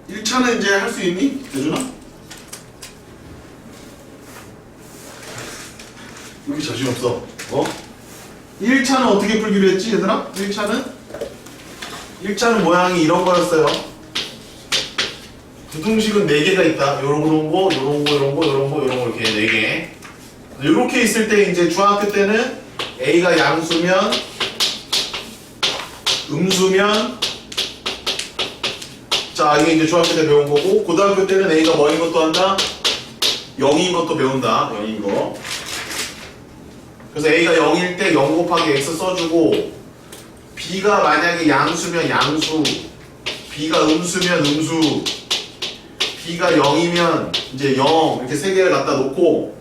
1차는 이제 할 수 있니? 대준아? 왜 이렇게 자신 없어? 1차는 어떻게 풀기로 했지 얘들아? 1차는 모양이 이런 거였어요. 부등식은 4개가 있다. 요런 거, 요런 거, 요런 거, 요런 거, 요런 거 이렇게 4개. 요렇게 있을 때 이제 중학교 때는 A가 양수면 음수면 자 이게 이제 중학교 때 배운 거고 고등학교 때는 A가 뭐인 것도 한다? 0인 것도 배운다. 0인 거. 그래서 A가 0일 때 0 곱하기 X 써주고 B가 만약에 양수면 양수 B가 음수면 음수 B가 0이면 이제 0 이렇게 3개를 갖다 놓고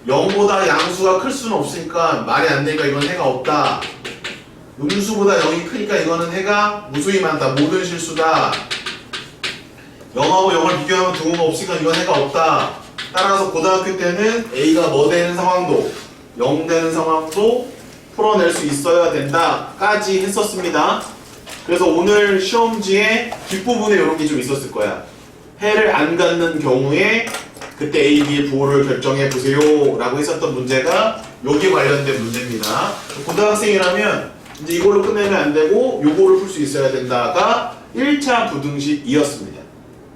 0보다 양수가 클 수는 없으니까 말이 안 되니까 이건 해가 없다. 음수보다 0이 크니까 이거는 해가 무수히 많다. 모든 실수다. 0하고 0을 비교하면 등호가 없으니까 이건 해가 없다. 따라서 고등학교 때는 A가 뭐 되는 상황도 0 되는 상황도 풀어낼 수 있어야 된다 까지 했었습니다. 그래서 오늘 시험지에 뒷부분에 이런 게 좀 있었을 거야. 해를 안 갖는 경우에 그때 A, B의 부호를 결정해 보세요 라고 했었던 문제가 여기에 관련된 문제입니다. 고등학생이라면 이제 이걸로 끝내면 안 되고 요거를 풀 수 있어야 된다가 1차 부등식이었습니다.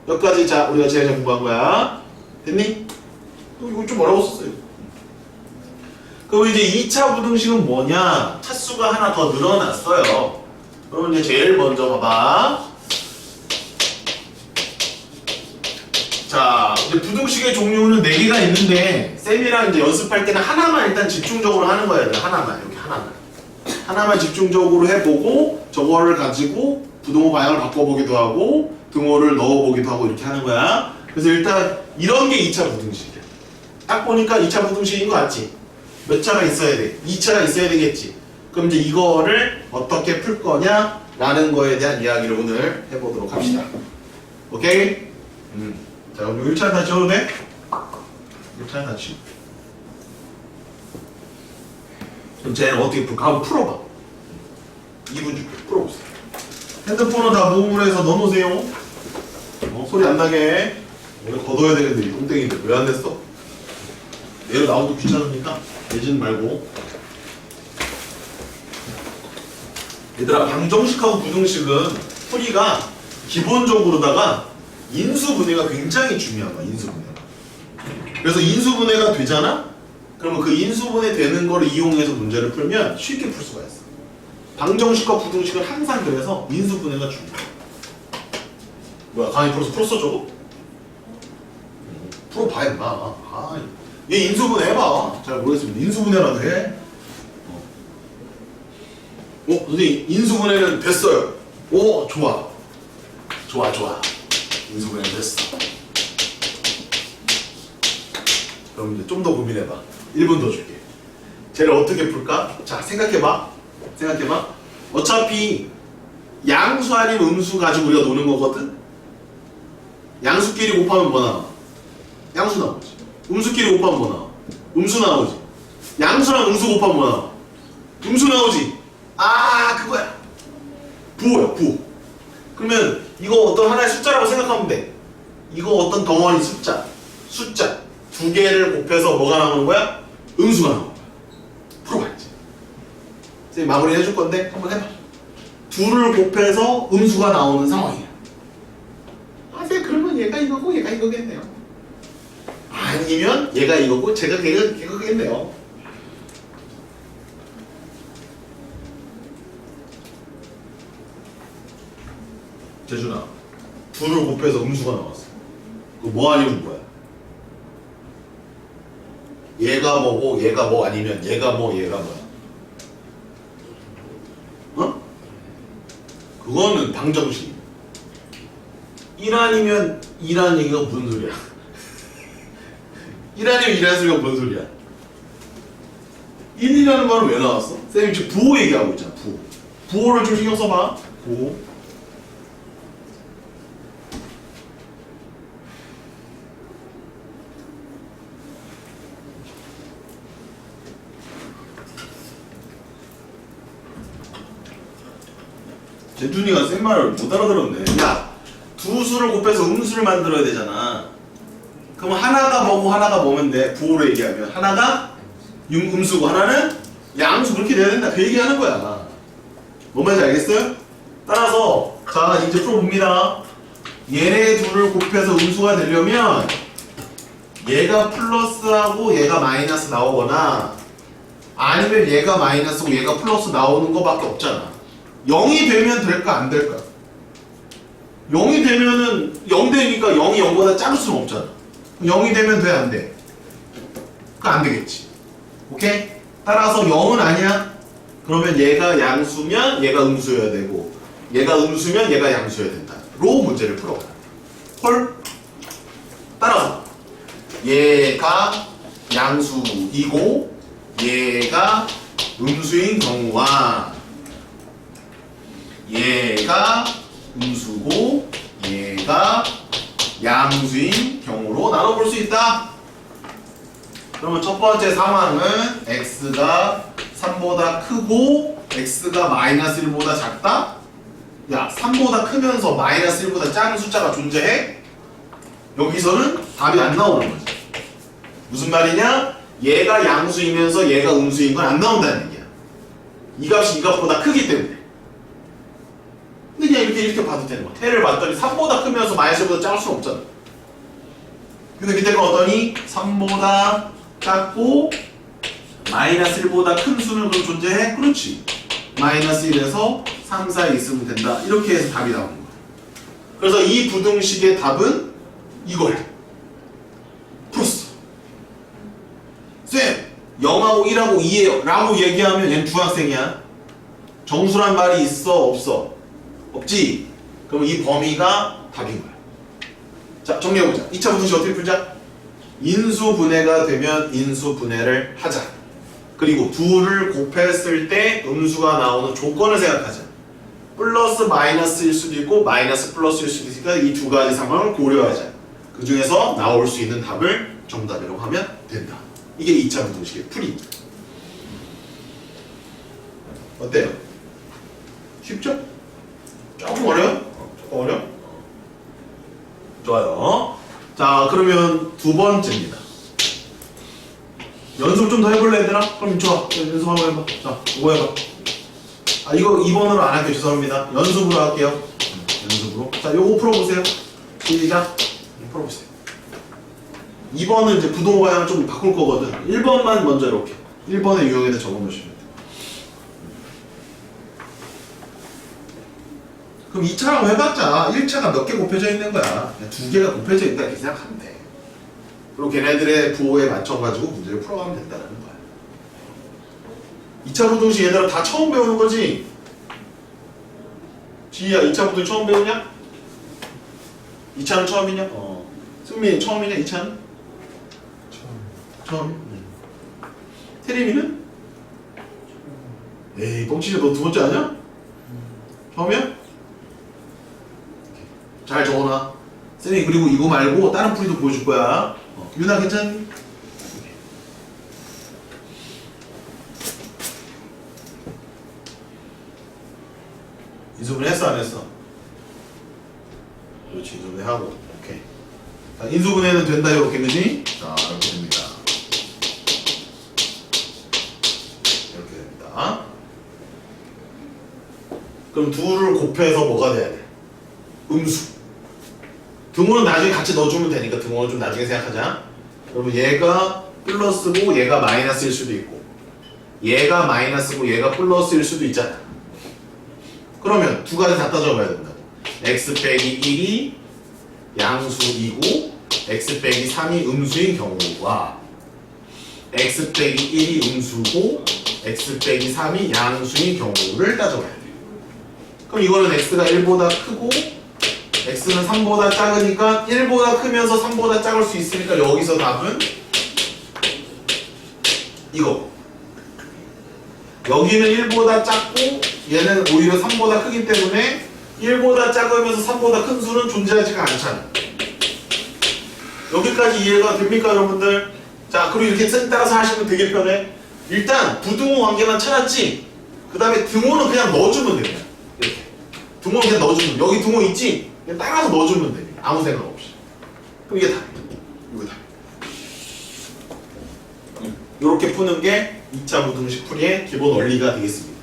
여기까지 자 우리가 제일 공부한 거야. 됐니? 또 이거 좀 어려워 썼어요. 그럼 이제 2차 부등식은 뭐냐? 차수가 하나 더 늘어났어요. 그럼 이제 제일 먼저 봐봐. 자, 이제 부등식의 종류는 4개가 있는데 쌤이랑 이제 연습할 때는 하나만 일단 집중적으로 하는 거야. 하나만, 여기 하나만 집중적으로 해보고 저거를 가지고 부등호 방향을 바꿔보기도 하고 등호를 넣어보기도 하고 이렇게 하는 거야. 그래서 일단 이런 게 2차 부등식이야. 딱 보니까 2차 부등식인 거 같지? 몇 차가 있어야 돼? 2차가 있어야 되겠지? 그럼 이제 이거를 어떻게 풀 거냐? 라는 거에 대한 이야기를 오늘 해보도록 합시다. 오케이? 자, 그럼 1차는 다 지워도 돼? 1차는 다 지워. 그럼 쟤는 어떻게 풀까? 한번 풀어봐. 2분 줄게. 풀어보세요. 핸드폰은 다 모음을 해서 넣어놓으세요. 소리 안 나게. 원래 걷어야 되는데 이 똥땡이들 왜 안 됐어? 내일 나오도 귀찮으니까 내지는 말고. 얘들아, 방정식하고 부등식은 풀이가 기본적으로다가 인수분해가 굉장히 중요한 거야. 인수분해가. 그래서 인수분해가 되잖아? 그러면 그 인수분해 되는 거를 이용해서 문제를 풀면 쉽게 풀 수가 있어. 방정식과 부등식은 항상 그래서 인수분해가 중요해. 뭐야, 강의 풀었어 저거? 풀어봐 임마. 얘 인수분해 해봐. 잘 모르겠습니다. 인수분해라도 해. 선생님 인수분해는 됐어요. 오, 좋아. 인수분해 됐어. 그럼 이제 좀 더 고민해봐. 1분 더 줄게. 쟤를 어떻게 풀까? 자, 생각해봐. 어차피 양수 아니면 음수 가지고 우리가 노는 거거든? 양수끼리 곱하면 뭐 나와? 양수 나오지. 음수끼리 곱하면 뭐 나와? 음수 나오지. 양수랑 음수 곱하면 뭐 나와? 음수 나오지. 아, 그거야. 부호야, 부호. 그러면 이거 어떤 하나의 숫자라고 생각하면 돼. 이거 어떤 덩어리 숫자 2개를 곱해서 뭐가 나오는 거야? 음수가 나오는 거야. 풀어봐야지. 선생님 마무리 해줄 건데 한번 해봐. 2를 곱해서 음수가 나오는 상황이야. 선생님 그러면 얘가 이거고 얘가 이거겠네요. 아니면 얘가 이거고 제가 이거겠네요. 재준아, 2를 곱해서 음수가 나왔어. 그거 뭐 아니면 뭐야? 얘가 뭐고 얘가 뭐 아니면 얘가 뭐 얘가 뭐야? 그거는 방정식. 1 아니면 2라는 얘기가 무슨 소리야? 1 아니면 2라는 소리가 무슨 소리야? 1이라는 말은 왜 나왔어? 쌤이 지금 부호 얘기하고 있잖아. 부호를 좀 신경 써봐. 부호. 재준이가 쌤 말을 못 알아들었네. 야, 두 수를 곱해서 음수를 만들어야 되잖아. 그럼 하나가 뭐고 하나가 뭐면 돼? 부호로 얘기하면 하나가 음수고 하나는 양수, 그렇게 돼야 된다. 그 얘기하는 거야. 뭔 말인지 알겠어요? 따라서 자 이제 풀어봅니다. 얘네 둘을 곱해서 음수가 되려면 얘가 플러스하고 얘가 마이너스 나오거나 아니면 얘가 마이너스고 얘가 플러스 나오는 거밖에 없잖아. 0이 되면 될까 안 될까? 0이 되면은 0 되니까 0이 0보다 작을 수는 없잖아. 0이 되면 돼 안 돼? 그거 안 되겠지. 오케이? 따라서 0은 아니야. 그러면 얘가 양수면 얘가 음수여야 되고 얘가 음수면 얘가 양수여야 된다. 로 문제를 풀어봐. 헐? 따라서 얘가 양수이고 얘가 음수인 경우와 얘가 음수고 얘가 양수인 경우로 나눠볼 수 있다. 그러면 첫 번째 상황은 x가 3보다 크고 x가 마이너스 1보다 작다? 야, 3보다 크면서 마이너스 1보다 작은 숫자가 존재해? 여기서는 답이 안 나오는 거지. 무슨 말이냐? 얘가 양수이면서 얘가 음수인 건 안 나온다는 얘기야. 이 값이 이 값보다 크기 때문에. 근데 그냥 이렇게 봐도 되는 거야. 태를 봤더니 3보다 크면서 마이너스 1보다 작을 수는 없잖아. 근데 밑에 거 어떠니? 3보다 작고 마이너스 1보다 큰 수는 그럼 존재해? 그렇지. 마이너스 1에서 3 사이에 있으면 된다. 이렇게 해서 답이 나오는 거야. 그래서 이 부등식의 답은 이거야. 풀었어. 쌤! 0하고 1하고 2예요 라고 얘기하면 얘는 중학생이야. 정수란 말이 있어? 없어? 없지? 그럼 이 범위가 답인 거야. 자, 정리해보자. 2차 부등식 어떻게 풀자? 인수분해가 되면 인수분해를 하자. 그리고 둘을 곱했을 때 음수가 나오는 조건을 생각하자. 플러스 마이너스일 수도 있고 마이너스 플러스일 수도 있으니까 이 두 가지 상황을 고려하자. 그 중에서 나올 수 있는 답을 정답이라고 하면 된다. 이게 2차 부등식의 풀이. 어때요? 쉽죠? 조금 어려워? 조금 어려워? 좋아요. 자, 그러면 두 번째입니다. 연습 좀 더 해볼래, 얘들아? 그럼 좋아. 연습 한번 해봐. 자, 이거 해봐. 아, 이거 2번으로 안 할게요. 죄송합니다. 연습으로 할게요. 연습으로. 자, 요거 풀어보세요. 시작. 풀어보세요. 2번은 이제 부동호 방향을 좀 바꿀 거거든. 1번만 먼저 이렇게. 1번의 유형에다 적어놓으시면 돼요. 그럼 2차랑 해봤자 1차가 몇 개 곱해져 있는 거야. 그냥 2개가 곱해져 있다 이렇게 생각하면 돼. 그리고 걔네들의 부호에 맞춰가지고 문제를 풀어가면 된다는 거야. 2차 부등식 얘들아 다 처음 배우는 거지? 지희야 2차 부등식 처음 배우냐? 2차는 처음이냐? 승민이 처음이냐 2차는? 처음. 태림이는? 에이 뻥치지 너 두 번째 아니야? 처음이야? 잘 적어놔. 쌤이 그리고 이거 말고 다른 풀이도 보여줄 거야. 유나 괜찮니? 인수분해 했어 안 했어? 그렇지 인수분해 하고 오케이. 자, 인수분해는 된다 이렇게 그지? 자 이렇게 됩니다. 이렇게 됩니다. 그럼 둘을 곱해서 뭐가 돼야 돼? 음수. 등호는 나중에 같이 넣어주면 되니까 등호는 좀 나중에 생각하자. 그러면 얘가 플러스고 얘가 마이너스일 수도 있고 얘가 마이너스고 얘가 플러스일 수도 있잖아. 그러면 두 가지 다 따져봐야 된다고. x 빼기 1이 양수이고 x 빼기 3이 음수인 경우와 x 빼기 1이 음수고 x 빼기 3이 양수인 경우를 따져봐야 돼. 그럼 이거는 x가 1보다 크고 x는 3보다 작으니까 1보다 크면서 3보다 작을 수 있으니까 여기서 답은 이거. 여기는 1보다 작고 얘는 오히려 3보다 크기 때문에 1보다 작으면서 3보다 큰 수는 존재하지가 않잖아. 여기까지 이해가 됩니까 여러분들? 자, 그리고 이렇게 따라서 하시면 되게 편해. 일단 부등호 관계만 찾았지? 그 다음에 등호는 그냥 넣어주면 됩니다. 이렇게 등호는 그냥 넣어주면 여기 등호 있지? 그냥 따라서 넣어주면 돼. 아무 생각 없이. 그럼 이게 답이야. 이거 답이야. 이렇게 푸는 게 2차 부등식 풀이의 기본 원리가 되겠습니다.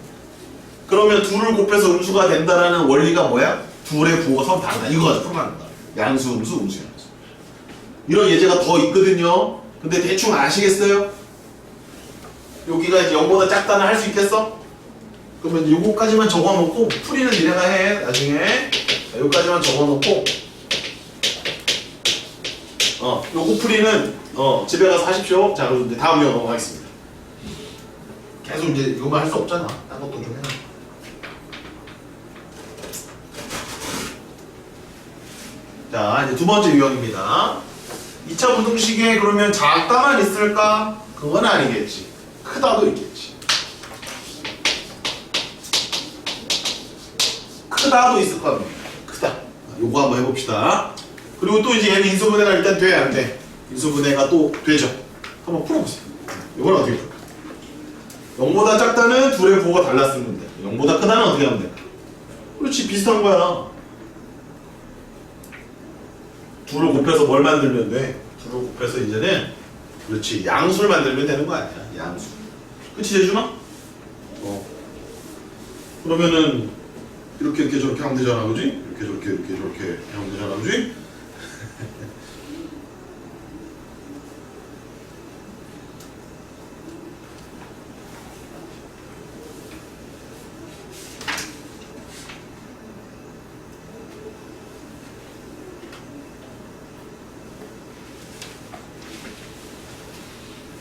그러면 둘을 곱해서 음수가 된다라는 원리가 뭐야? 둘의 부호가 서로 다르다. 이거 가지고 풀어가는 거야. 양수, 음수, 음수, 양수. 이런 예제가 더 있거든요. 근데 대충 아시겠어요? 여기가 이제 0보다 작다는 할 수 있겠어? 그러면 요거까지만 적어놓고 풀이는 니네가 해. 나중에 요거까지만 적어놓고 요거 풀이는 집에 가서 하십시오. 자, 그럼 이제 다음 명 넘어가겠습니다. 계속 이제 이거만 할 수 없잖아. 딴 것도 좀 해놔. 자, 이제 두 번째 유형입니다. 2차 부등식에 그러면 작다만 있을까? 그건 아니겠지. 크다도 있겠지. 크다도 있을 겁니다. 크다. 요거 한번 해봅시다. 그리고 또 이제 얘는 인수분해가 일단 돼, 안 돼? 인수분해가 또 되죠. 한번 풀어보세요. 이건 어떻게 풀까? 0보다 작다는 둘의 부호가 달랐으면 돼. 0보다 크다는 어떻게 하면 돼? 그렇지, 비슷한 거야. 둘을 곱해서 뭘 만들면 돼? 둘을 곱해서 이제는 그렇지, 양수를 만들면 되는 거 아니야. 양수. 그치, 재준아? 그러면은 이렇게 저렇게 하면 되잖아, 그지? 이렇게 저렇게 하면 되잖아, 그지?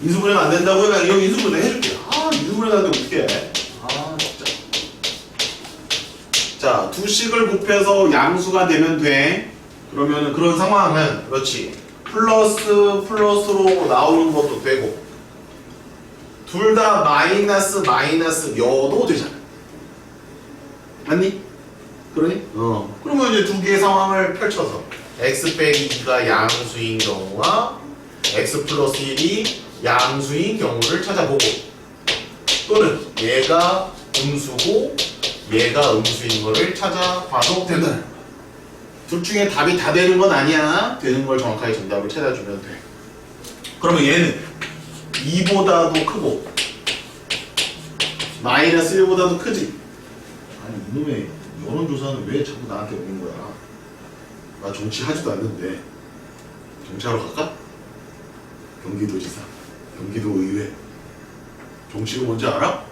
인수분해가 안 된다고 해가 형 인수분해 해줄게. 인수분해가 안 되면 어떡해. 진짜. 자, 두 식을 곱해서 양수가 되면 돼. 그러면 그런 상황은 그렇지. 플러스로 나오는 것도 되고 둘 다 마이너스여도 되잖아. 맞니? 그러니? 그러면 이제 두 개의 상황을 펼쳐서 x 빼기 2가 양수인 경우와 x 플러스 1이 양수인 경우를 찾아보고 또는 얘가 음수고 얘가 음수인 거를 찾아봐도 된다. 둘 중에 답이 다 되는 건 아니야. 되는 걸 정확하게 정답을 찾아주면 돼. 그러면 얘는 2보다도 크고 마이너스 1보다도 크지? 아니 이놈의 여론조사는 왜 자꾸 나한테 오는 거야? 나 정치하지도 않는데 정치하러 갈까? 경기도지사, 경기도의회 정치가 뭔지 알아?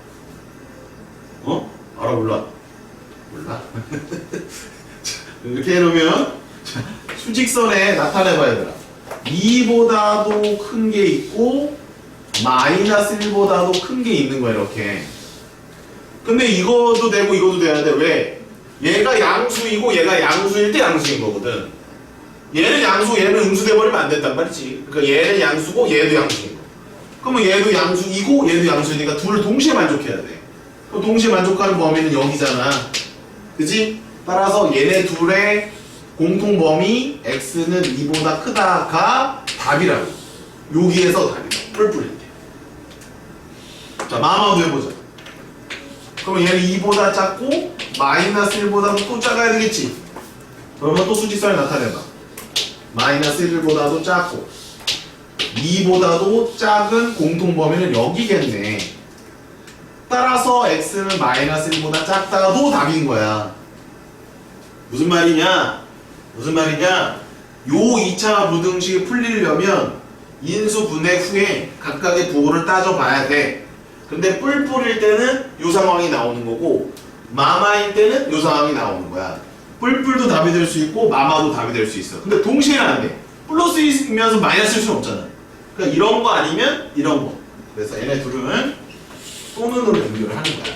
알아 몰라? 몰라? 이렇게 해놓으면 수직선에 나타내봐야 되나 2보다도 큰 게 있고 마이너스 1보다도 큰 게 있는 거야 이렇게. 근데 이것도 되고 이것도 돼야 돼. 왜? 얘가 양수이고 얘가 양수일 때 양수인 거거든. 얘는 양수 얘는 음수 돼버리면 안 된단 말이지. 그러니까 얘는 양수고 얘도 양수인 거. 그러면 얘도 양수이고 얘도 양수이니까 둘을 동시에 만족해야 돼. 그럼 동시에 만족하는 범위는 여기잖아. 그지? 따라서 얘네 둘의 공통 범위 x는 2보다 크다가 답이라고. 여기에서 답이다. 뿔뿔일 때. 자, 마마도 해보자. 그러면 얘는 2보다 작고 마이너스 1보다도 또 작아야 되겠지. 그러면 또 수직선을 나타내봐. 마이너스 1보다도 작고 2보다도 작은 공통 범위는 여기겠네. 따라서 x는 마이너스 1보다 작다도 답인 거야. 무슨 말이냐? 요 2차 부등식이 풀리려면 인수분해 후에 각각의 부호를 따져봐야 돼. 근데 뿔뿔일 때는 요 상황이 나오는 거고 마마일 때는 요 상황이 나오는 거야. 뿔뿔도 답이 될 수 있고 마마도 답이 될 수 있어. 근데 동시에는 안 돼. 플러스이면서 마이너스일 수는 없잖아. 그러니까 이런 거 아니면 이런 거. 그래서 얘네 둘은 또는으로 연결을 하는 거야.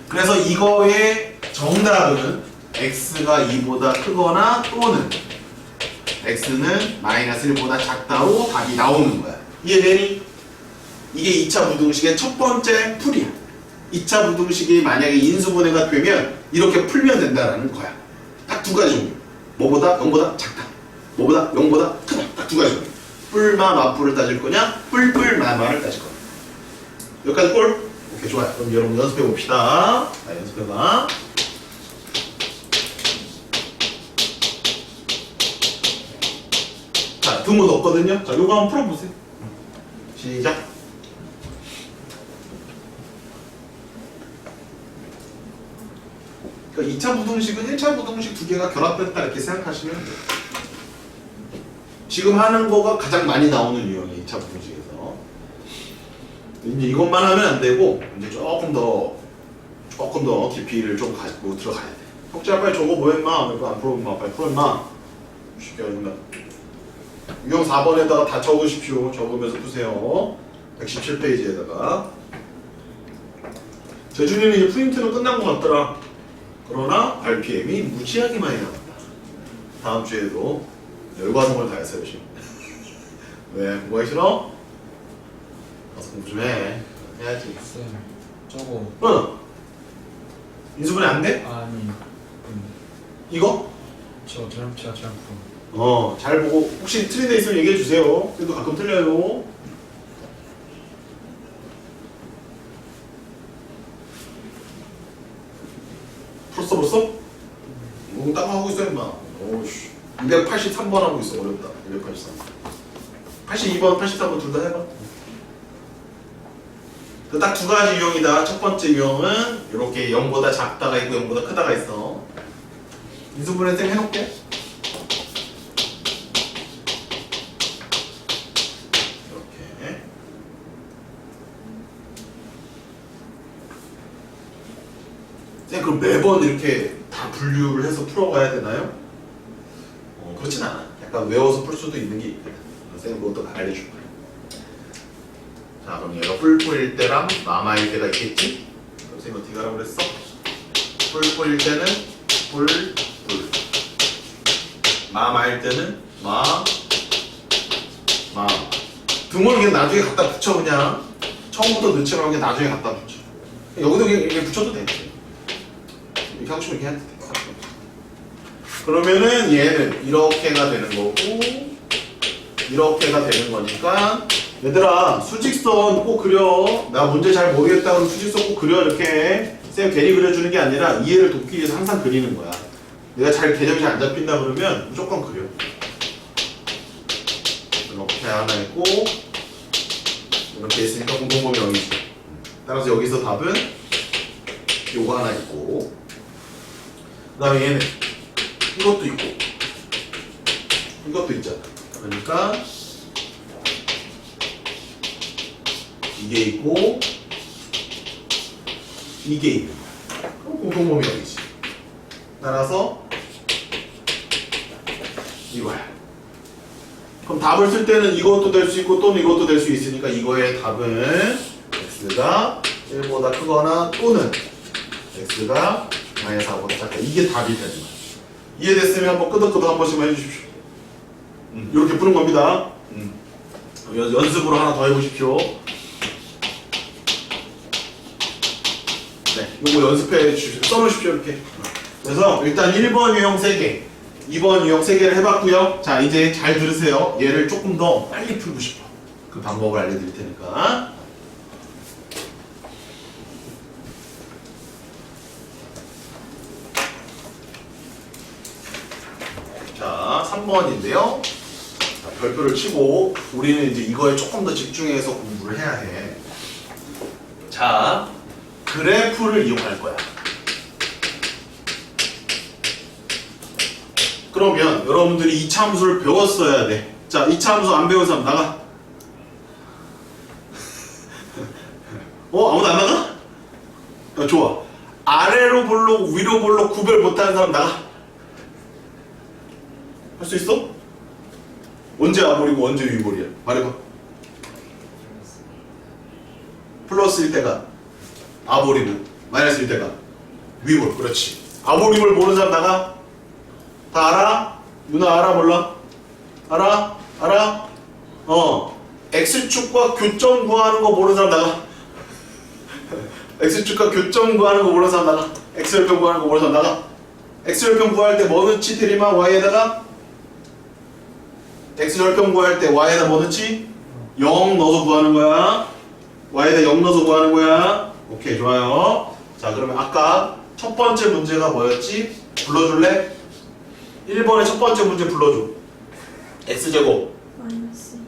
그래서 이거의 정답은 x가 2보다 크거나 또는 x는 마이너스 1보다 작다로 답이 나오는 거야. 이해되니? 이게 2차 부등식의 첫 번째 풀이야. 2차 부등식이 만약에 인수분해가 되면 이렇게 풀면 된다는 거야. 딱 두 가지 종류. 뭐보다 0보다 작다. 뭐보다 0보다 크다. 딱 두 가지 종류. 뿔마 마뿔을 따질 거냐? 뿔뿔 마마를 따질 거냐. 여기까지 꼴? 오케이, 좋아요. 그럼 여러분 연습해 봅시다. 자, 연습해봐. 자, 등호 넣었거든요. 자, 요거 한번 풀어보세요. 시작. 그러니까 2차 부등식은 1차 부등식 두 개가 결합됐다 이렇게 생각하시면 돼요. 지금 하는 거가 가장 많이 나오는 유형이에요. 2차 부등식에서. 이제 이것만 하면 안 되고 이제 조금 더 깊이를 좀 가지고 들어가야 돼. 혹자 빨리 저거 뭐 했나? 이거 안 풀어보면 빨리 풀었나? 쉽게 아닙니다. 유형 4번에다가 다 적으십시오. 적으면서 푸세요. 117페이지에다가. 재준이는 이제 프린트는 끝난 것 같더라. 그러나 RPM이 무지하게 많이 나온다. 다음 주에도 열과성을 다해서 열심히. 왜? 공부하기 싫어? 가서 공부 좀 해. 해야지. 쌤, 저거 응. 인수분해 안 돼? 아니 이거? 제가 잘못 푼. 잘 보고 혹시 틀린 데 있으면 얘기해 주세요. 그래도 가끔 틀려요. 풀었어 벌써? 딱 하고 있어 임마. 오우씨. 283번 하고 있어. 어렵다. 283. 82번, 83번 둘 다 해봐. 딱 두 가지 유형이다. 첫 번째 유형은 이렇게 0보다 작다가 있고 0보다 크다가 있어. 인수분해 쌤 해놓게. 이렇게. 쌤 그럼 매번 이렇게 다 분류를 해서 풀어가야 되나요? 그렇진 않아. 약간 외워서 풀 수도 있는 게 있거든. 쌤 그것도 알려줄 거야. 자, 그럼 얘가 뿔뿔일 때랑 마마일 때가 있겠지? 그럼 선생님 어떻게 하라고 그랬어? 뿔뿔일 때는 뿔뿔, 마마일 때는 마. 등호를 그냥 나중에 갖다 붙여. 그냥 처음부터 넣지 말고 그냥 나중에 갖다 붙여. 여기도 그냥 이렇게 붙여도 돼. 이렇게 하고 싶으면 이렇게 해도 돼. 그러면은 얘는 이렇게가 되는 거고 이렇게가 되는 거니까, 얘들아 수직선 꼭 그려. 나 문제 잘 모르겠다 그러면 수직선 꼭 그려. 이렇게 쌤 괜히 그려주는 게 아니라 이해를 돕기 위해서 항상 그리는 거야. 내가 잘 개념이 잘 안 잡힌다 그러면 무조건 그려. 이렇게 하나 있고 이렇게 있으니까 공통범위 0이지. 따라서 여기서 답은 요거 하나 있고, 그 다음에 얘는 이것도 있고 이것도 있잖아. 그러니까 이게 있고 이게 있는 거야. 그럼 공통범위 0이지. 따라서 이거야. 그럼 답을 쓸 때는 이것도 될 수 있고 또는 이것도 될 수 있으니까 이거의 답은 x가 1보다 크거나 또는 x가 마이너스 4보다 작다. 이게 답이 되는 거야. 이해됐으면 한번 끄덕끄덕 한 번씩만 해주십시오. 이렇게 푸는 겁니다. 연습으로 하나 더 해보십시오. 네, 이거 연습해 주십시오. 써놓으십시오. 이렇게. 그래서 일단 1번 유형 3개, 2번 유형 3개를 해봤고요. 자, 이제 잘 들으세요. 얘를 조금 더 빨리 풀고 싶어. 그 방법을 알려드릴 테니까. 자, 3번인데요. 자, 별표를 치고 우리는 이제 이거에 조금 더 집중해서 공부를 해야 해. 자, 그래프를 이용할 거야. 그러면 여러분들이 이차 함수를 배웠어야 돼. 자, 이차 함수 안 배운 사람 나가. 아무도 안 나가? 좋아. 아래로 볼록, 위로 볼록 구별 못하는 사람 나가. 할 수 있어? 언제 아볼이고 언제 위볼이야? 말해봐. 플러스일 때가 아볼이고 마이너스일 때가 위볼. 그렇지. 아볼 위볼 모르는 사람 나가. 다 알아? 누나 알아 몰라? 알아? 알아? X축과 교점 구하는 거 모르는 사람 나가. X축과 교점 구하는 거 모르는 사람 나가. X열평 구하는 거 모르는 사람 나가. X열평 구할 때 뭐 넣지? 대리마 Y에다가 X절평 구할 때 Y에다 뭐 넣지? 0 넣어서 구하는 거야. Y에다 0 넣어서 구하는 거야. 오케이, 좋아요. 자, 그러면 아까 첫 번째 문제가 뭐였지? 불러줄래? 1번의 첫 번째 문제 불러줘. X제곱 마이너스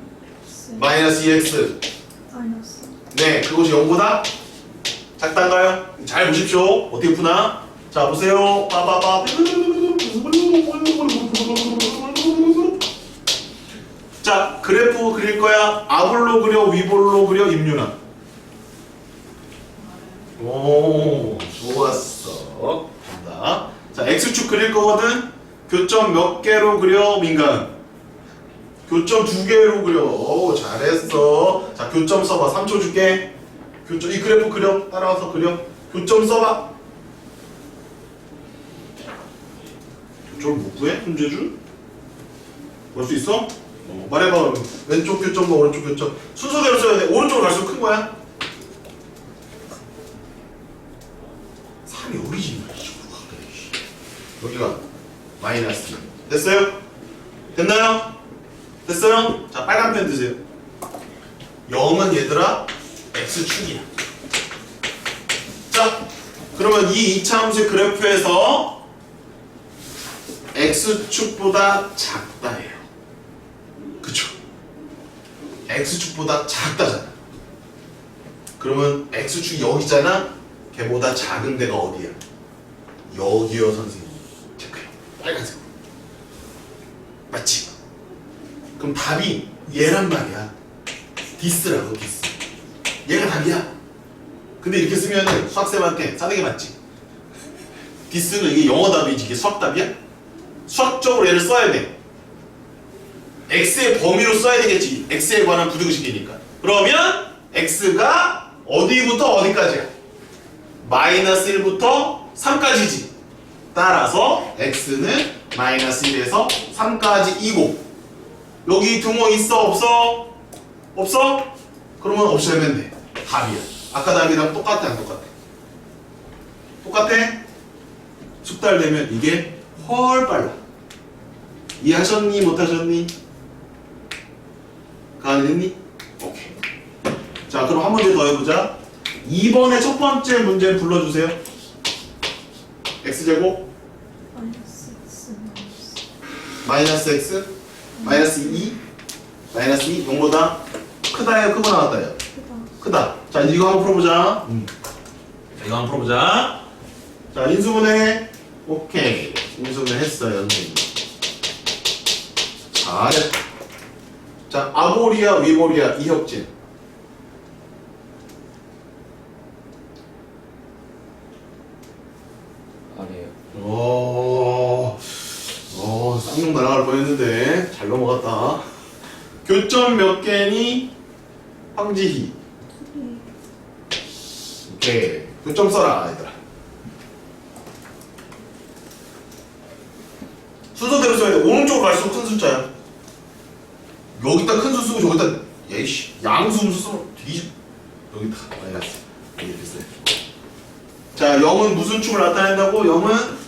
2x 마이너스 2x. 마이너스 네, 그것이 0보다 작단가요? 잘 보십시오. 어떻게 푸나? 자, 보세요. 빠바바. 자, 그래프 그릴 거야. 아볼로 그려, 위볼로 그려, 임윤아. 오, 좋았어. 간다. 자, X축 그릴 거거든. 교점 몇 개로 그려, 민간? 교점 2개로 그려. 오, 잘했어. 자, 교점 써봐. 3초 줄게. 교점, 이 그래프 그려. 따라와서 그려. 교점 써봐. 교점 못 구해? 문제줄? 볼 수 있어? 말해봐. 그러면. 왼쪽 교점과 오른쪽 교점. 순서대로 써야 돼. 오른쪽으로 갈수록 큰 거야. 3이 여기지. 여기가 마이너스. 됐어요? 됐나요? 됐어요? 자, 빨간 펜 드세요. 0은 얘들아 X축이야. 자, 그러면 이 이차함수의 그래프에서 X축보다 작다예요. 그쵸? X축보다 작다잖아. 그러면 X축이 여기잖아. 걔보다 작은 데가 어디야? 여기요, 선생님. 체크해. 빨간색. 맞지? 그럼 답이 얘란 말이야. 디스라고, 디스. 얘가 답이야. 근데 이렇게 쓰면은 수학쌤한테 싸대기 맞지? 디스는 이게 영어 답이지 이게 수학 답이야? 수학적으로 얘를 써야 돼. x의 범위로 써야 되겠지. x에 관한 부등식이니까. 그러면 x가 어디부터 어디까지야? 마이너스 1부터 3까지지. 따라서 x는 마이너스 1에서 3까지이고 여기 등호 있어 없어? 없어? 그러면 없애면 돼. 답이야. 아까 답이랑 똑같아 안 똑같아? 똑같아? 숙달되면 이게 헐 빨라. 이해하셨니? 못하셨니? 가능했니? 오케이. 자, 그럼 한 문제 더 해보자. 2번의 첫 번째 문제 불러주세요. x제곱 마이너스 x 마이너스 x 마이너스 2 마이너스 2 0보다 크다요? 크고 나왔다요? 크다. 자, 이거 한번 풀어보자. 자, 이거 한번 풀어보자. 자, 인수분해. 오케이. 인수분해 했어요, 선생님. 잘했다. 자, 아보리아, 위보리아, 이혁진. 아니에요. 쌍욕 날아갈 뻔했는데 잘 넘어갔다. 교점 몇 개니? 황지희. 오케이. 교점 써라, 얘들아. 순서대로 써야 돼. 오른쪽으로 갈수록 큰 숫자야. 여기다 큰 수 쓰고 저기다 예이씨 양수 음수 쓰면 뒤집. 여기다 마이너스. 이렇게 써요. 자, 0은 무슨 축을 나타낸다고? 0은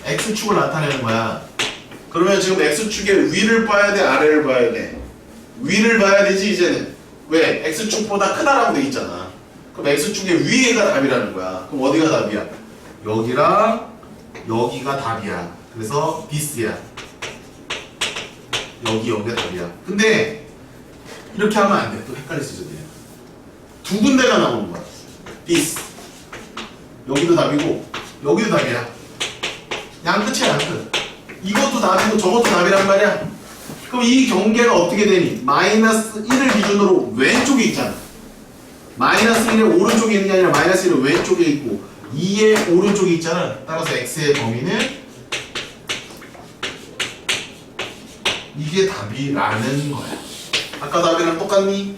X축을 나타내는 거야. 그러면 지금 X축의 위를 봐야 돼? 아래를 봐야 돼? 위를 봐야 되지, 이제는. 왜? X축보다 크다라고 돼 있잖아. 그럼 X축의 위에가 답이라는 거야. 그럼 어디가 답이야? 여기랑 여기가 답이야. 그래서 디스야. 여기가 답이야. 근데 이렇게 하면 안 돼. 또 헷갈릴 수 있어. 두 군데가 나오는 거야. 디스. 여기도 답이고 여기도 답이야. 양끝이야, 양끝. 이것도 답이고 저것도 답이란 말이야. 그럼 이 경계가 어떻게 되니? 마이너스 1을 기준으로 왼쪽에 있잖아. 마이너스 1의 오른쪽에 있는 게 아니라 마이너스 1의 왼쪽에 있고 2의 오른쪽에 있잖아. 따라서 x의 범위는 이게 답이라는 거야. 아까 답이랑 똑같니?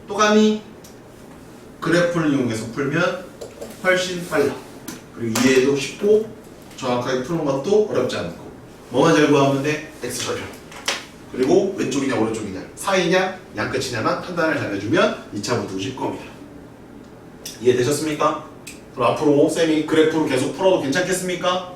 똑같니? 그래프를 이용해서 풀면 훨씬 빨라. 그리고 이해도 쉽고 정확하게 푸는 것도 어렵지 않고. 뭐만 잘 구하면 돼? x 절편. 그리고 왼쪽이냐 오른쪽이냐 사이냐 양끝이냐만 판단을 잘 해주면 2차 부등식 겁니다. 이해되셨습니까? 그럼 앞으로 쌤이 그래프로 계속 풀어도 괜찮겠습니까?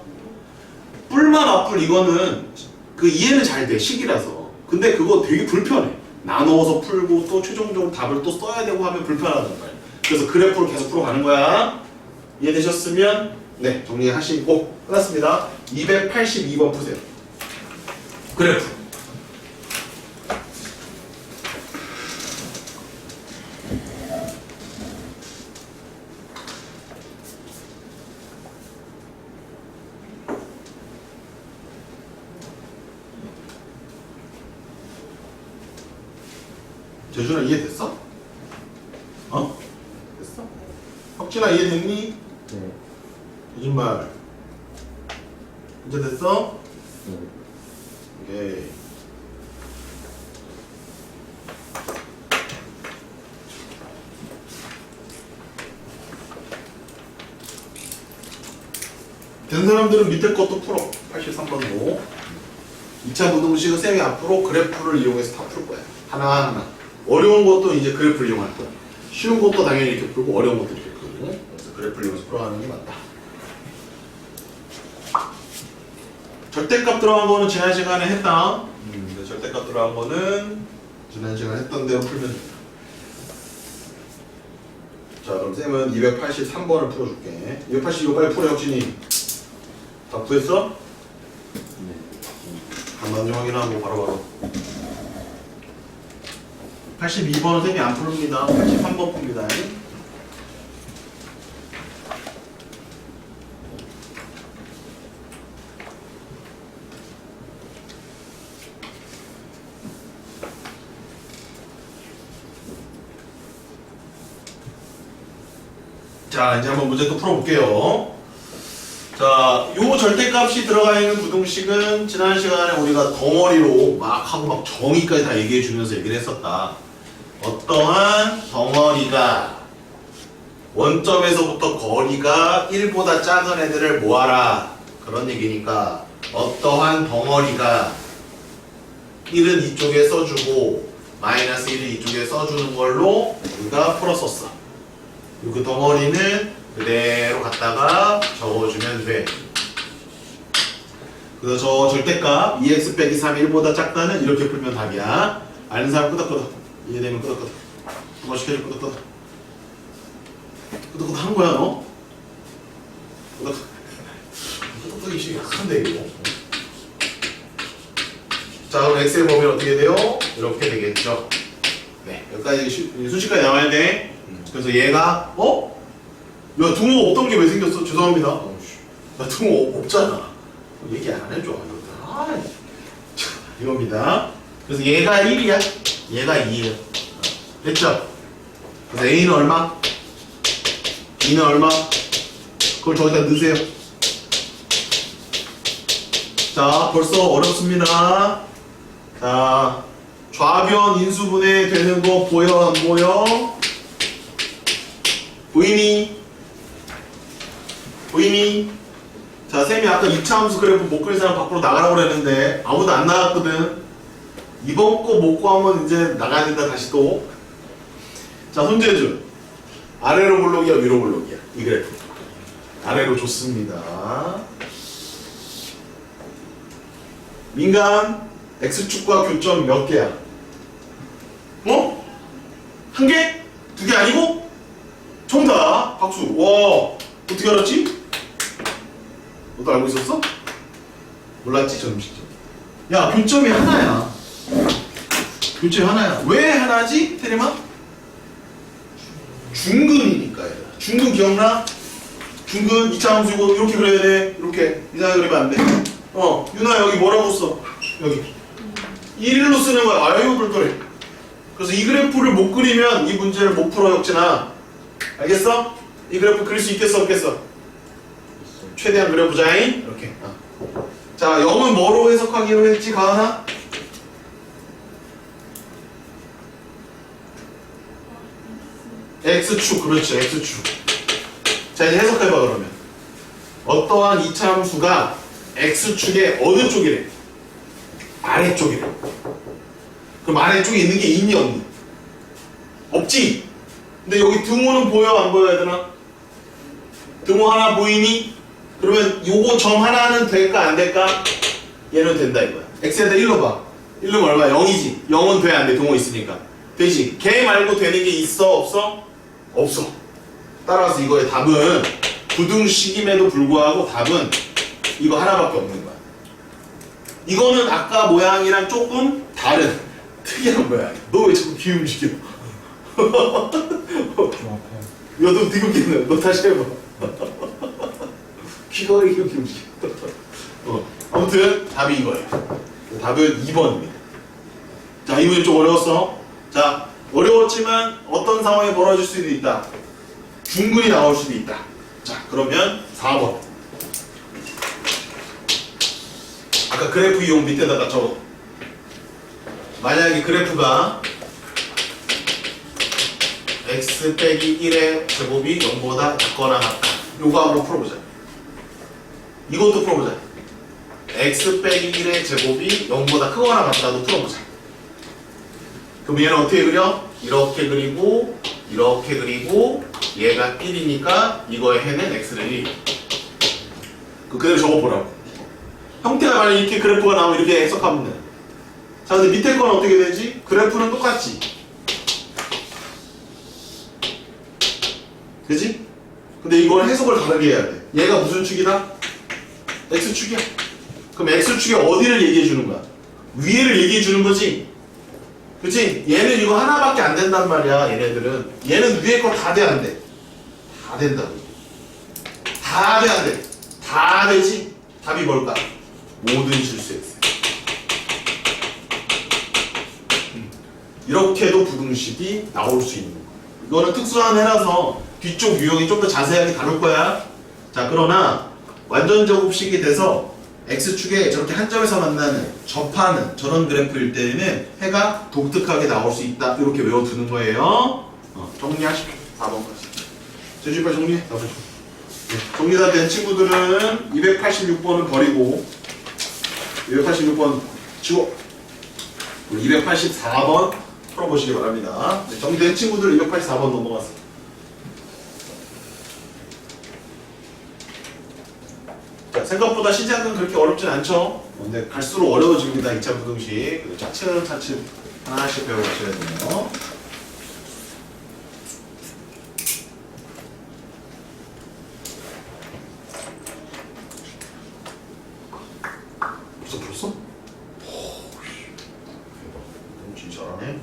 뿔만 맞뿔 이거는 그 이해는 잘 돼, 식이라서. 근데 그거 되게 불편해. 나누어서 풀고 또 최종적으로 답을 또 써야 되고 하면 불편하단 말이야. 그래서 그래프로 계속 풀어가는 거야. 이해되셨으면 네, 정리하시고 끝났습니다. 282번 푸세요. 그래프 재준아 이해됐어? 어? 됐어? 혁진아 이해됐니? 네. 거짓말. 이제 됐어? 네. 오케이. 된 사람들은 밑에 것도 풀어. 83번도. 2차 부등식은 쌤이 앞으로 그래프를 이용해서 다 풀 거야. 하나하나. 어려운 것도 이제 그래프를 이용할 거야. 쉬운 것도 당연히 이렇게 풀고 어려운 것도 이렇게 풀고. 그래서 그래프를 이용해서 풀어가는 게 맞다. 절대값 들어간 거는 지난 시간에 했다. 근데 절대값 들어간 거는 지난 시간에 했던 대로 풀면 된다. 자, 그럼 쌤은 283번을 풀어줄게. 282번 빨리 풀어, 혁진이. 다 구했어? 네. 한번 확인하고 바로바로. 82번은 쌤이 안 풉니다. 83번 풉니다. 자, 이제 한번 문제 또 풀어볼게요. 자, 요 절대값이 들어가 있는 부등식은 지난 시간에 우리가 덩어리로 막 하고 막 정의까지 다 얘기해 주면서 얘기를 했었다. 어떠한 덩어리가 원점에서부터 거리가 1보다 작은 애들을 모아라. 그런 얘기니까 어떠한 덩어리가 1은 이쪽에 써주고 마이너스 1은 이쪽에 써주는 걸로 우리가 풀었었어. 그 덩어리는 그대로 갖다가 적어주면 돼. 그래서 저 절대값 2x 빼기 3 1보다 작다는 이렇게 풀면 답이야. 아는 사람 끄덕끄덕. 이해되면 끄덕끄덕. 한 번씩 해줘 끄덕끄덕. 끄덕끄덕 한 거야 너? 끄덕끄덕. 끄덕끄덕이 좀 약한데 이거. 자, 그럼 x의 범위는 어떻게 돼요? 이렇게 되겠죠. 네, 여기까지 순식간에 나와야 돼. 그래서 얘가 야, 등호 없던 게 왜 생겼어? 죄송합니다. 나 등호 없잖아. 얘기 안 해줘. 자, 이겁니다. 그래서 얘가 1이야. 얘가 2예요. 됐죠? 그래서 A는 얼마? B는 얼마? 그걸 저기다 넣으세요. 자, 벌써 어렵습니다. 자, 좌변 인수분해 되는 거 보여? 안 보여? 보이니? 보이니? 자, 쌤이 아까 2차 함수 그래프 못 그린 사람 밖으로 나가라고 그랬는데 아무도 안 나갔거든. 이번 거 못 구하면 이제 나가야 된다 다시 또. 자, 손재준. 아래로 볼록이야 위로 볼록이야? 이 그래프. 아래로 좋습니다. 민간 X축과 교점 몇 개야? 어? 한 개? 두 개 아니고? 정답! 박수! 와! 어떻게 알았지? 너도 알고 있었어? 몰랐지? 저 음식점. 야, 교점이 하나야. 교점이 하나야. 왜 하나지? 테레마? 중근이니까 얘들아. 중근 기억나? 중근 2차 함수고 이렇게 그려야 돼. 이렇게. 이상하게 그리면 안 돼. 유나 여기 뭐라고 써? 여기 1일로 쓰는 거야. 아유 그래. 그래서 이 그래프를 못 그리면 이 문제를 못 풀어 혁진아. 알겠어? 이 그래프 그릴 수 있겠어 없겠어? 최대한 그려보자잉. 이렇게. 자, 0은 뭐로 해석하기로 했지 가은아? X축. 그렇죠. X축. 자, 이제 해석해봐 그러면. 어떠한 2차 함수가 X축의 어느 쪽이래? 아래쪽이래. 그럼 아래쪽에 있는 게 있니 없니? 없지? 근데 여기 등호는 보여 안 보여 얘들아? 등호 하나 보이니? 그러면 요거 점 하나는 될까 안 될까? 얘는 된다 이거야. X에다 1로 봐. 1로 얼마야? 0이지. 0은 돼 안 돼? 등호 있으니까. 되지? 걔 말고 되는 게 있어 없어? 없어. 따라서 이거의 답은 부등식임에도 불구하고 답은 이거 하나밖에 없는 거야. 이거는 아까 모양이랑 조금 다른 특이한 모양이야. 너 왜 자꾸 귀 움직여? 좀 아파요. 야, 너 되게 웃기네. 너 다시 해봐. 귀가 왜 이렇게 움직여? 아무튼 답이 이거예요. 답은 2번입니다. 자, 이 문제 좀 어려웠어. 자, 어려웠지만 어떤 상황이 벌어질 수도 있다. 중근이 나올 수도 있다. 자, 그러면 4번. 아까 그래프 이용 밑에다가 적어. 만약에 그래프가 x 빼기 1의 제곱이 0보다 작거나 같다. 요거 한번 풀어보자. 이것도 풀어보자. x 빼기 1의 제곱이 0보다 크거나 같다도 풀어보자. 그럼 얘는 어떻게 그려? 이렇게 그리고 이렇게 그리고 얘가 1이니까 이거의 해는 x는 1. 그대로 적어보라고. 형태가 만약 이렇게 그래프가 나오면 이렇게 해석하면 돼. 자, 근데 밑에 건 어떻게 되지? 그래프는 똑같지. 그지? 근데 이걸 해석을 다르게 해야 돼. 얘가 무슨 축이다? x축이야. 그럼 x축의 어디를 얘기해 주는 거야? 위에를 얘기해 주는 거지. 그치? 얘는 이거 하나밖에 안 된단 말이야. 얘네들은. 얘는 위에 거 다 돼, 안 돼? 다 된다고. 다 돼, 안 돼? 다 되지? 답이 뭘까? 모든 실수 x. 이렇게도 부등식이 나올 수 있는 거야. 이거는 특수한 해라서 뒤쪽 유형이 좀 더 자세하게 다룰 거야. 자, 그러나 완전 제곱식이 돼서 x축에 저렇게 한 점에서 만나는 접하는 저런 그래프일 때에는 해가 독특하게 나올 수 있다. 이렇게 외워두는 거예요. 정리하십시오. 4번까지. 제주빨 정리해. 네, 정리가 된 친구들은 286번은 버리고 286번 치고 284번 풀어보시기 바랍니다. 네, 정리된 친구들 284번 넘어갔어요. 자, 생각보다 시작은 그렇게 어렵진 않죠. 근데 갈수록 어려워집니다. 2차 부등식. 차츰차츰 하나씩 배워가셔야 돼요. 벌써 풀었어? 진짜 잘하네.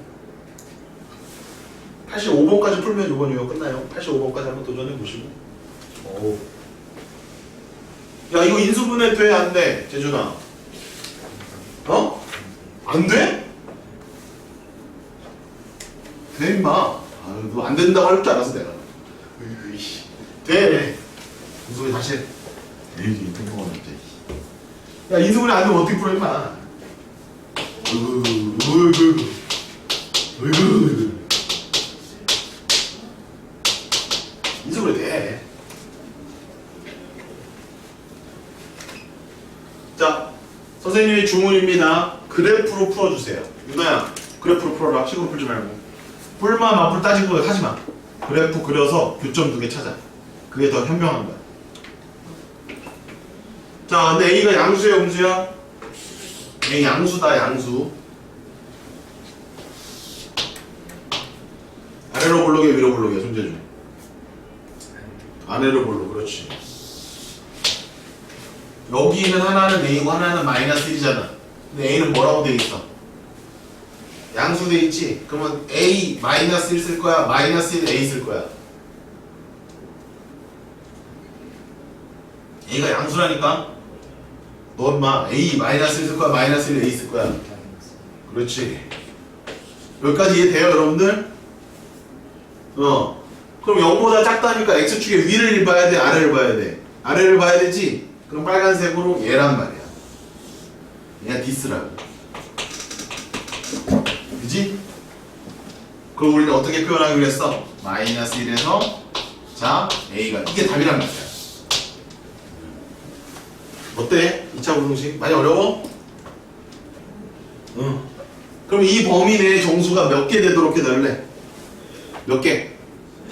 85번까지 풀면 이번 유형 끝나요. 85번까지 한번 도전해 보시고. 오. 야, 이거 인수분해 돼? 안 돼? 재준아. 어? 안 돼? 돼, 임마. 아유, 너 안 된다고 할 줄 알았어, 내가. 으이씨. 돼. 인수분해 다시 해. 에이, 탱커가 없지. 야, 인수분해 안 되면 어떻게 풀어, 임마. 으이구. 인수분해 돼. 자, 선생님의 주문입니다. 그래프로 풀어주세요. 유나야, 그래프로 풀어라. 식으로 풀지 말고. 뿔만 맞불 따지고 하지마. 그래프 그려서 교점 2개 찾아. 그게 더 현명한 거야. 자, 근데 A가 양수야, 음수야? A 양수다, 양수. 아래로 볼록이야, 위로 볼록이야, 손재준. 아래로 볼록, 그렇지. 여기는 하나는 A고 하나는 마이너스 1이잖아. 근데 A는 뭐라고 돼 있어? 양수 돼 있지? 그러면 A 마이너스 1 쓸 거야? 마이너스 1 A 쓸 거야? A가 양수라니까? 너 엄마 A 마이너스 1 쓸 거야? 마이너스 1 A 쓸 거야? 그렇지. 여기까지 이해돼요, 여러분들? 그럼 0보다 작다니까 X축의 위를 봐야 돼? 아래를 봐야 돼? 아래를 봐야 되지? 그럼 빨간색으로 얘란 말이야. 얘가 디스라고. 그지? 그럼 우리는 어떻게 표현하기로 했어? 마이너스 1에서 자, A가 이게 답이란 말이야. 어때? 2차 부등식? 많이 어려워? 응. 그럼 이 범위 내에 정수가 몇 개 되도록 해달래? 몇 개?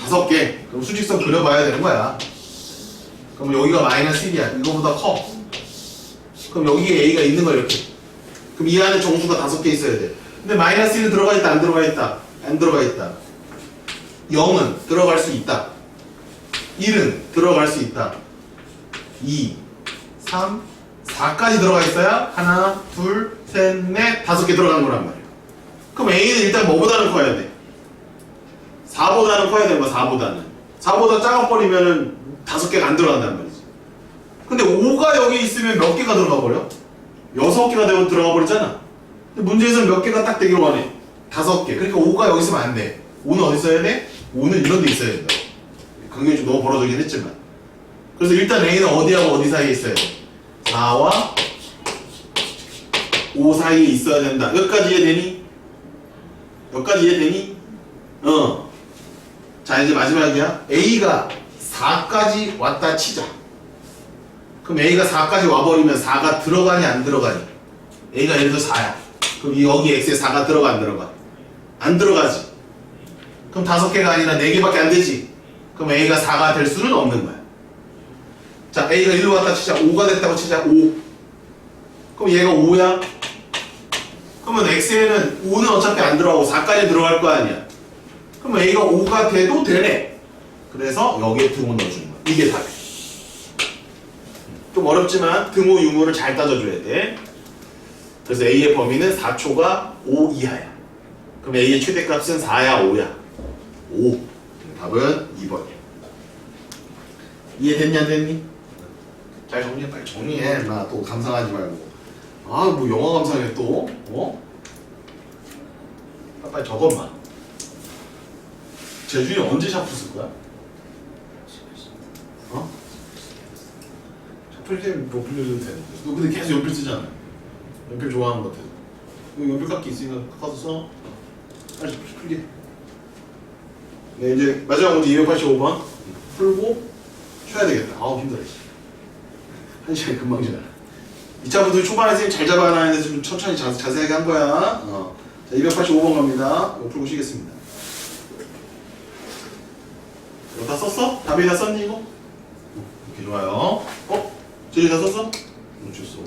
5개. 그럼 수직선 그려봐야 되는 거야. 그럼 여기가 마이너스 1이야. 이거보다 커. 그럼 여기에 A가 있는 거야, 이렇게. 그럼 이 안에 정수가 5개 있어야 돼. 근데 마이너스 1은 들어가 있다, 안 들어가 있다? 안 들어가 있다. 0은 들어갈 수 있다. 1은 들어갈 수 있다. 2, 3, 4까지 들어가 있어야 하나, 둘, 셋, 넷, 5개 들어간 거란 말이야. 그럼 A는 일단 뭐보다는 커야 돼? 4보다는 커야 되는 거야, 4보다는. 4보다 작아버리면은 5개가 안 들어간단 말이지. 근데 5가 여기 있으면 몇 개가 들어가 버려? 6개가 되고 들어가 버리잖아. 근데 문제에서는 몇 개가 딱 되기로 하네. 5개. 그러니까 5가 여기 있으면 안 돼. 5는 어디 있어야 돼? 5는 이런 데 있어야 된다. 강경이 좀 너무 벌어지긴 했지만. 그래서 일단 A는 어디하고 어디 사이에 있어야 돼? 4와 5 사이에 있어야 된다. 여기까지 이해되니? 여기까지 이해되니? 자, 이제 마지막이야. A가 4까지 왔다 치자. 그럼 A가 4까지 와버리면 4가 들어가니 안 들어가니? A가 예를 들어 4야. 그럼 여기 X에 4가 들어가 안 들어가? 안 들어가지. 그럼 5개가 아니라 4개밖에 안 되지. 그럼 A가 4가 될 수는 없는 거야. 자, A가 1로 왔다 치자. 5가 됐다고 치자. 5. 그럼 얘가 5야? 그러면 X에는 5는 어차피 안 들어가고 4까지 들어갈 거 아니야. 그럼 A가 5가 돼도 되네. 그래서 여기에 등호 넣어주는 거야. 이게 답이야. 좀 어렵지만 등호 유무를 잘 따져줘야 돼. 그래서 A의 범위는 4초가 5 이하야. 그럼 A의 최대값은 4야 5야? 5. 답은 2번이야. 이해됐냐 안 됐니? 잘 정리해. 빨리 정리해. 나 또 감상하지 말고. 아, 뭐 영화 감상해 또? 빨리 적어봐. 재준이 언제 샤프 쓸 거야? 샤프 때문에 뭐 빌려줘도 되는데. 너 근데 계속 연필 쓰잖아. 연필 좋아하는 것 같아. 여기 연필 깎기 있으니까 깎아서 써. 빨리 풀게. 네, 이제 마지막 문제 285번 풀고 쉬어야 되겠다. 아우 힘들어. 1시간이 금방 지나. 2차 부분 초반에 선생님 잘 잡아놨는데 좀 천천히 자세하게 한 거야. 자, 285번 갑니다. 이거 풀고 쉬겠습니다. 이거 다 썼어? 답이 다 썼니 이거? 이렇게 좋아요. 제일 다 썼어? 줬어.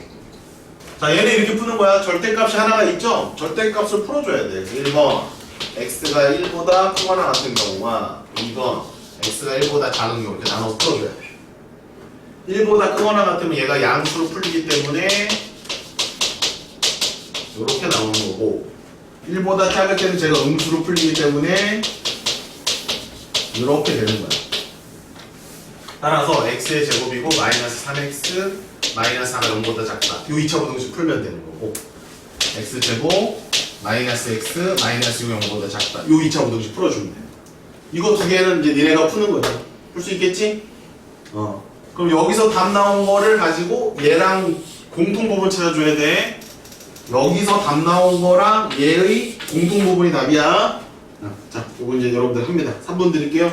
자, 얘는 이렇게 푸는 거야. 절대값이 하나가 있죠? 절대값을 풀어줘야 돼. 1번 x가 1보다 크거나 같은 경우와 2번 x가 1보다 작은 경우 이렇게 나눠서 풀어줘야 돼. 1보다 크거나 같으면 얘가 양수로 풀리기 때문에 이렇게 나오는 거고 1보다 작을 때는 제가 음수로 풀리기 때문에 이렇게 되는 거야. 따라서 x의 제곱이고 마이너스 3x 마이너스 4가 0보다 작다. 요 2차 부등식 풀면 되는 거고 x제곱 마이너스 x 마이너스 6 0보다 작다. 요 2차 부등식 풀어주면 돼. 이거 두 개는 이제 니네가 푸는 거지. 풀 수 있겠지? 그럼 여기서 답 나온 거를 가지고 얘랑 공통 부분 찾아줘야 돼. 여기서 답 나온 거랑 얘의 공통 부분이 답이야. 자, 요거 이제 여러분들 합니다. 3번 드릴게요.